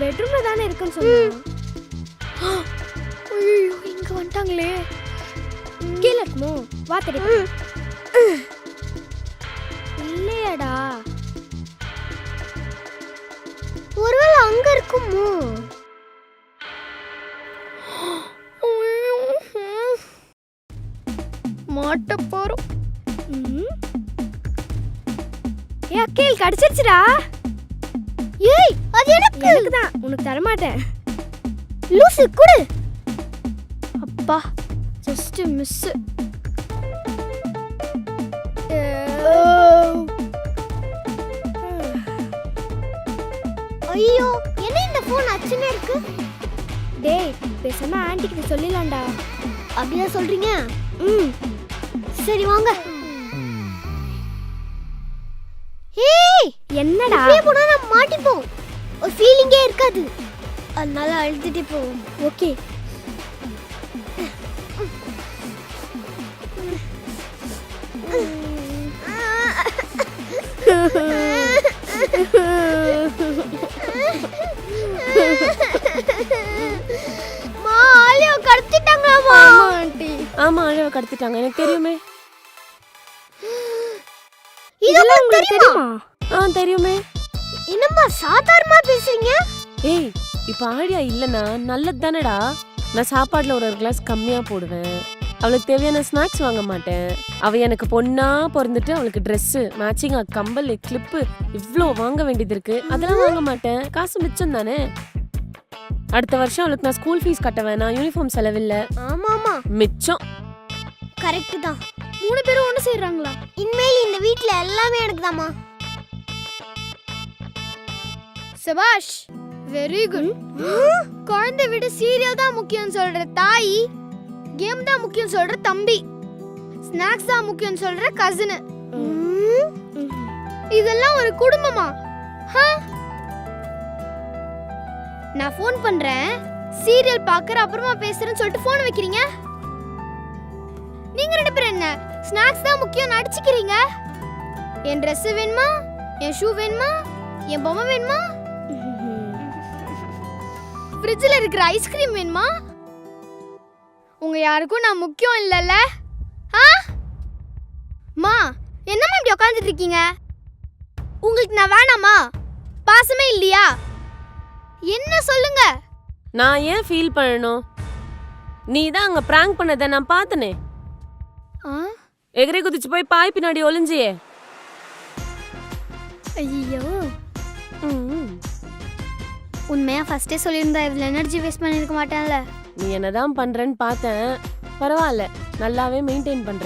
பெட்ரூம்ல தானே இருக்குன்னு சொன்னான். ஐயோ இங்க வந்துட்டாங்களே. கீழே இருக்குமோ? வா தெரியுமா? இல்லையாடா, ஒருவேளை அங்க இருக்குமோ? மாட்ட போறோம். ஏ அக்கேல் கடிச்சிருச்சுடா. ஏய் அது எனக்கு தான், உனக்கு தர மாட்டேன். லூசு குடு. அப்பா ஜஸ்ட் மிஸ். ஐயோ என்ன இந்த ஃபோன் அச்சுனே இருக்கு. டேய் பேசாம ஆன்ட்டி கிட்ட சொல்லிடலாம்டா. அப்படியே சொல்றீங்க? சரி வாங்க. ஏய் என்னடா இப்படியே போனா நம்ம மாட்டிப்போம். ஒரு ஃபீலிங்கே இருக்காது, அதனால அழுதுட்டே போவோம். ஓகே மா ஆலியோ கடத்திட்டாங்களாமா? ஆமா ஆன்ட்டி. ஆமா ஆலியோ கடத்திட்டாங்க, எனக்கு தெரியுமே. இதெல்லாம் உங்களுக்கு தெரியுமா? தெரியுமே. என்னம்மா சாதாரணமா பேசுறீங்க? ஏய் இப்ப ஆழியா இல்லனா நல்லது தானடா. நான் சாப்பாடுல ஒரு கிளாஸ் கம்மியா போடுவேன், அவளுக்கு தேவையான ஸ்நாக்ஸ் வாங்க மாட்டேன். அவ எனக்கு பொண்ணா பிறந்துட்டு அவளுக்கு ட்ரெஸ் மேட்சிங் கம்பல் கிளிப்பு இவ்ளோ வாங்க வேண்டியது இருக்கு, அதெல்லாம் வாங்க மாட்டேன். காசு மிச்சம் தானே. அடுத்த வருஷம் அவளுக்கு நான் ஸ்கூல் ஃபீஸ் கட்ட வேணாம், யூனிஃபார்ம் செலவில்ல. ஆமாமா மிச்சம். கரெக்ட் தான். 3 பேரும் ஒண்ணு சேர்றாங்களா? இனிமேல் இந்த வீட்ல எல்லாமே எனக்கு தான்மா. சபாஷ், வெரி குட். குழந்தை விட சீரியல் தான் முக்கியம் சொல்ற தாய், கேம் தான் முக்கியம் சொல்ற தம்பி, ஸ்நாக்ஸ் தான் முக்கியம் சொல்ற கசின். இதெல்லாம் ஒரு குடும்பமா? நான் ஃபோன் பண்றேன், சீரியல் பாக்குற அப்புறமா பேசுறேன்னு சொல்லிட்டு ஃபோன் வைக்கிறீங்க. நீங்க 2 பேரும் என்ன ஸ்நாக்ஸ் தான் முக்கியம் அடிச்சுக்கிறீங்க? என் Dress வேணுமா, என் ஷூ வேணுமா, என் பொம்மை வேணுமா, ஃப்ரிட்ஜ்ல இருக்கிற ஐஸ்கிரீம் வேணுமா? உங்க யாருக்கும் நான் முக்கியம் இல்லல்ல? மா என்னம்மா இப்படி உட்கார்ந்துட்டு இருக்கீங்க? உங்களுக்கு நான் வேணாமா? பாசமே இல்லையா? என்ன சொல்லுங்க. நான் ஏன் ஃபீல் பண்ணணும்? நீ தான் அங்க பிராங்க் பண்ணத நான் பார்த்தனே. எகிரி குதிச்சு போய் பாய் பின்னாடி ஒளிஞ்சியே. ஐயோ உண்மையா ஃபர்ஸ்டே சொல்லியிருந்தா இவ்வளவு எனர்ஜி வேஸ்ட் பண்ணிருக்க மாட்டேன்ல. நீ என்னதான் பண்றேன்னு பார்த்தேன், பரவாயில்ல நல்லாவே மெயின்டைன் பண்ற.